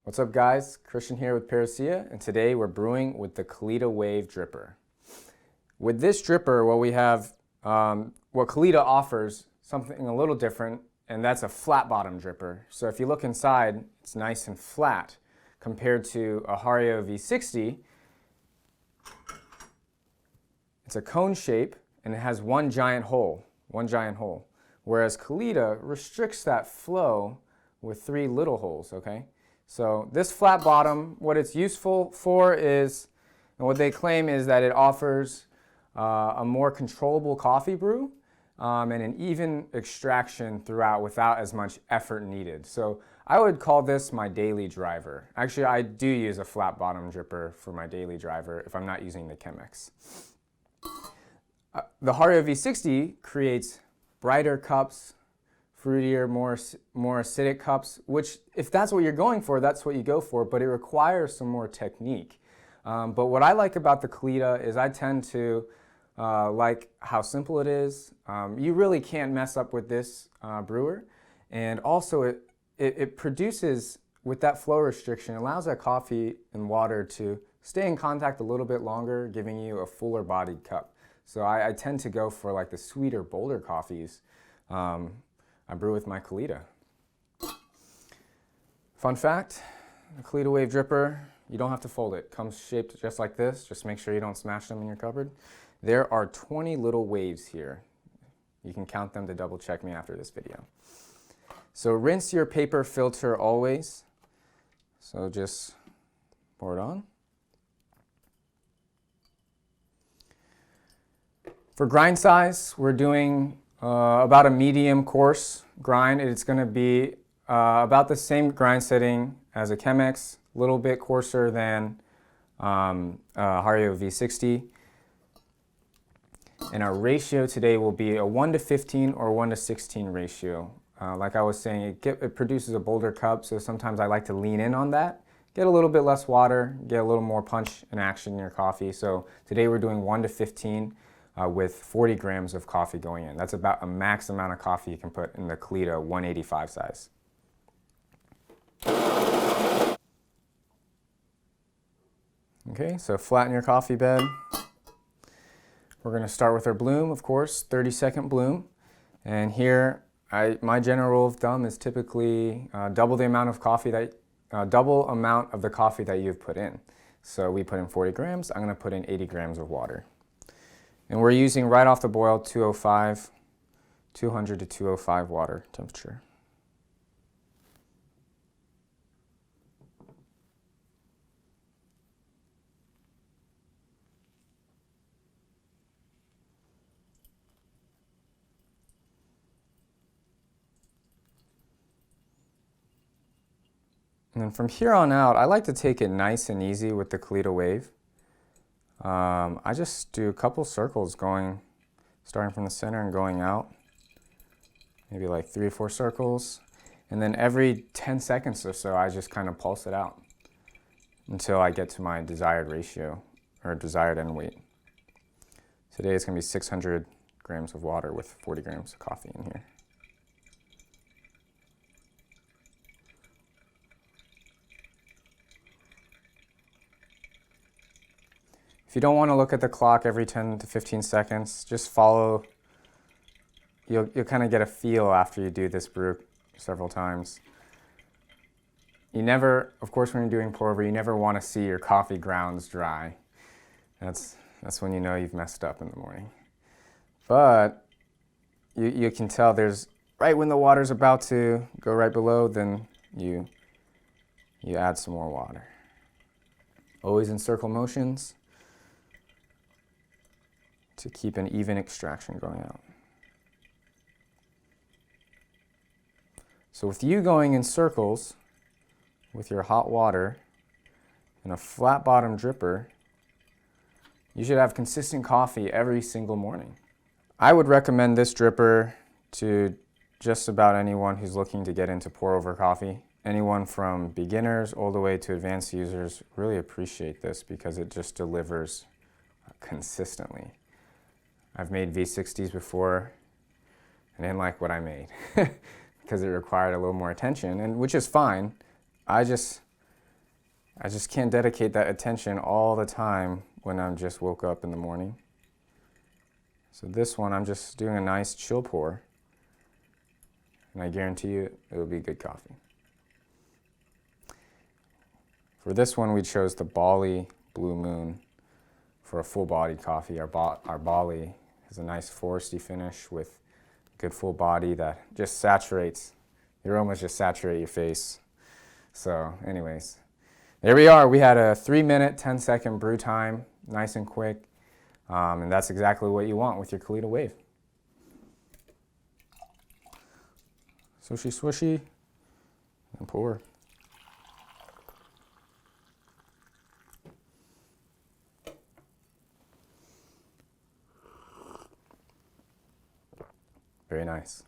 What's up guys, Christian here with Paracia, and today we're brewing with the Kalita Wave dripper. With this dripper, what we have, what Kalita offers, something a little different, and that's a flat bottom dripper. So if you look inside, it's nice and flat compared to a Hario V60. It's a cone shape and it has one giant hole. Whereas Kalita restricts that flow with 3 little holes, okay? So this flat bottom, what it's useful for is, and what they claim is that it offers a more controllable coffee brew and an even extraction throughout without as much effort needed. So I would call this my daily driver. Actually, I do use a flat bottom dripper for my daily driver if I'm not using the Chemex. The Hario V60 creates brighter cups, fruitier, more acidic cups, which if that's what you're going for, that's what you go for, but it requires some more technique. But what I like about the Kalita is I tend to like how simple it is. You really can't mess up with this brewer. And also it produces, with that flow restriction, allows that coffee and water to stay in contact a little bit longer, giving you a fuller bodied cup. So I tend to go for like the sweeter, bolder coffees. I brew with my Kalita. Fun fact, the Kalita Wave dripper, you don't have to fold it. It comes shaped just like this. Just make sure you don't smash them in your cupboard. There are 20 little waves here. You can count them to double check me after this video. So rinse your paper filter always. So just pour it on. For grind size, we're doing about a medium-coarse grind. It's going to be about the same grind setting as a Chemex, a little bit coarser than Hario V60. And our ratio today will be a 1:15 or 1:16 ratio. Like I was saying, it produces a bolder cup, so sometimes I like to lean in on that. Get a little bit less water, get a little more punch and action in your coffee. So today we're doing 1:15. With 40 grams of coffee going in. That's about a max amount of coffee you can put in the Kalita 185 size. Okay, so flatten your coffee bed. We're going to start with our bloom, of course, 30-second bloom. And here, my general rule of thumb is typically double the amount of the coffee that you've put in. So we put in 40 grams. I'm going to put in 80 grams of water. And we're using right off the boil 200 to 205 water temperature. And then from here on out, I like to take it nice and easy with the Kalita Wave. I just do a couple circles starting from the center and going out, maybe like 3 or 4 circles, and then every 10 seconds or so I just kind of pulse it out until I get to my desired ratio or desired end weight. Today it's going to be 600 grams of water with 40 grams of coffee in here. If you don't want to look at the clock every 10 to 15 seconds, just follow. You'll kind of get a feel after you do this brew several times. You never, of course, when you're doing pour over, you never want to see your coffee grounds dry. That's when you know you've messed up in the morning. But you can tell there's, right when the water's about to go right below, then you add some more water. Always in circle motions to keep an even extraction going out. So with you going in circles with your hot water and a flat bottom dripper, you should have consistent coffee every single morning. I would recommend this dripper to just about anyone who's looking to get into pour over coffee. Anyone from beginners all the way to advanced users really appreciate this because it just delivers consistently. I've made V60s before and didn't like what I made because it required a little more attention, and which is fine. I just I just can't dedicate that attention all the time when I'm just woke up in the morning. So this one, I'm just doing a nice chill pour, and I guarantee you it will be good coffee. For this one, we chose the Bali Blue Moon for a full-bodied coffee. Our Bali has a nice foresty finish with good full body that just saturates, the aromas just saturate your face. So anyways, there we are. We had a 3-minute, 10-second brew time, nice and quick. And that's exactly what you want with your Kalita Wave. Swishy swishy, and pour. Very nice.